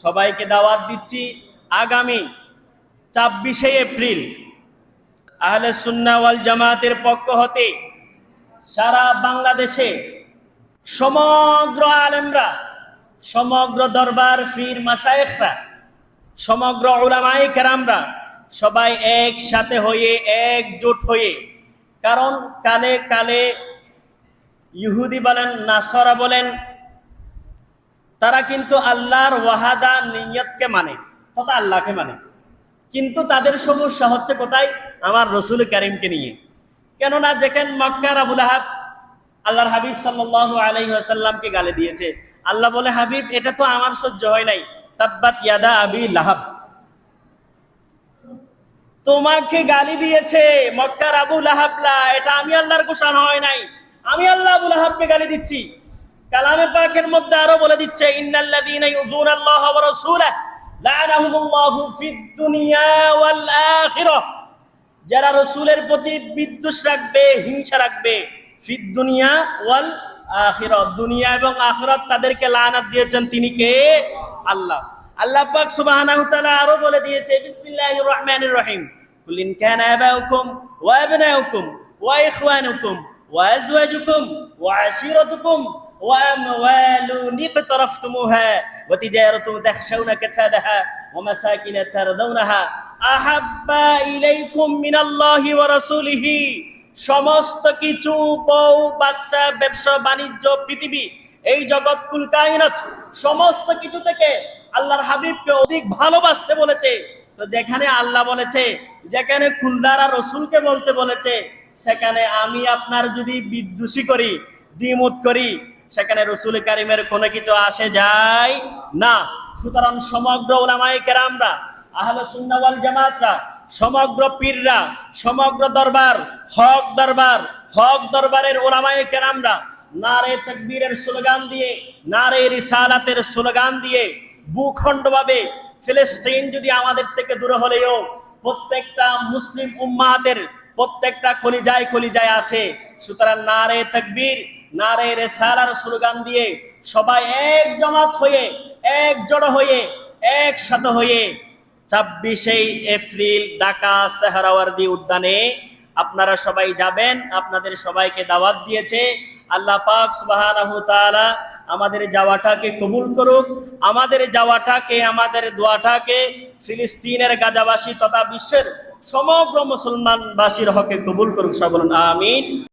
সবাইকে দাওয়াত দিচ্ছি আগামী ২৪শে এপ্রিল আহলে সুন্নাহ ওয়াল জামাতের পক্ষ হতে সারা বাংলাদেশে সমগ্র আলেমরা, সমগ্র দরবার পীর মাশায়েখরা, সমগ্র উলামায়ে কেরামরা সবাই একসাথে হয়ে একজোট হয়ে, কারণ কালে কালে ইহুদি বলেন নাসারা বলেন তারা কিন্তু আল্লাহর ওয়াহাদা নিয়তকে মানে তথা আল্লাহকে মানে, কিন্তু তাদের সমস্যা হচ্ছে কোথায়? আমার রসুল কারীমকে নিয়ে। কেননা যেখানে মক্কার আবু লাহাব আল্লাহর হাবিব সাল্লাল্লাহু আলাইহি ওয়াসাল্লামকে গালি দিয়েছে, আল্লাহ বলে হাবিব এটা তো আমার সহ্য হয় নাই, তাব্বাত ইয়াদা আবি লাহাব, তোমাকে গালি দিয়েছে মক্কার আবু লাহাবলা, এটা আমি আল্লাহর ঘোষণা হয় নাই, আমি আল্লাহ আবু লাহাবকে গালি দিচ্ছি। কালামে পাকের মধ্যে আরো বলে দিচ্ছে ইন্নাল্লাযীনা ইউযুনাল্লাহা ওয়া রাসূলাহু লা'নাহুমুল্লাহু ফিদ দুনিয়া ওয়াল আখিরাহ, যারা রাসূলের প্রতি বিদ্বেষ রাখবে, হিংসা রাখবে, ফিদ দুনিয়া ওয়াল আখিরাহ, দুনিয়া এবং আখিরাত তাদেরকে লানাত দিয়েছেন তিনি কে? আল্লাহ। আল্লাহ পাক সুবহানাহু ওয়া তাআলা আরো বলে দিয়েছে বিসমিল্লাহির রহমানির রহিম কুল ইন কানা আবাউকুম ওয়া আবনাউকুম ওয়া ইখওয়ানুকুম ওয়া আজওয়াজুকুম ওয়া আশিরাতুকুম ওয়া আমওয়ালুন ইকতারাফতুমুহা ওয়া তিজারাতুন তাখশাউনা কাসাদাহা ওয়া মাসাকিন তারদাউনাহা আহাব্বা ইলাইকুম মিনাল্লাহি ওয়া রাসূলিহি, সমস্ত কিছু, বউ বাচ্চা, ব্যবসা বাণিজ্য, পৃথিবী, এই জগৎ কুল কায়নাত, সমস্ত কিছু থেকে আল্লাহর হাবিবকে অধিক ভালোবাসতে বলেছে। তো যেখানে আল্লাহ বলেছে, যেখানে কুলদারা রসুলকে বলতে বলেছে, সেখানে আমি আপনার যদি বিদ্বেষী করি, দ্বিমত করি, সেখানে রসুল কারীমের কোনো কিছু আসে যায় না। সুতরাং সমগ্র উলামায়ে কেরামরা, আহলে সুন্নাহ ওয়াল জামাতরা, সমগ্র পীররা, সমগ্র দরবার, হক দরবারের উলামায়ে কেরামরা নারে তাকবীরের স্লোগান দিয়ে, নারে রিসালাতের স্লোগান দিয়ে ভূখণ্ডভাবে ফিলিস্তিন যদি আমাদের থেকে দূরে হলেও প্রত্যেকটা মুসলিম উম্মাতের প্রত্যেকটা কলিজায় কলিজায় আছে। সুতরাং নারে তাকবীর, নারে রিসালার স্লোগান দিয়ে সবাই এক জমাত হয়ে, একজোট হয়ে, একসাথে হয়ে ২৪শে এপ্রিল ঢাকা সোহরাওয়ার্দী উদ্যানে আপনারা সবাই যাবেন। আপনাদের সবাইকে দাওয়াত দিয়েছে আল্লাহ পাক সুবহানাহু ওয়া তাআলা। আমাদের যাওয়াটাকে কবুল করুক, আমাদের যাওয়াটাকে, আমাদের দোয়াটাকে ফিলিস্তিনের গাজাবাসী তথা বিশ্বের সমগ্র মুসলমানবাসীর হকে কবুল করুক। সবাই বলুন আমিন।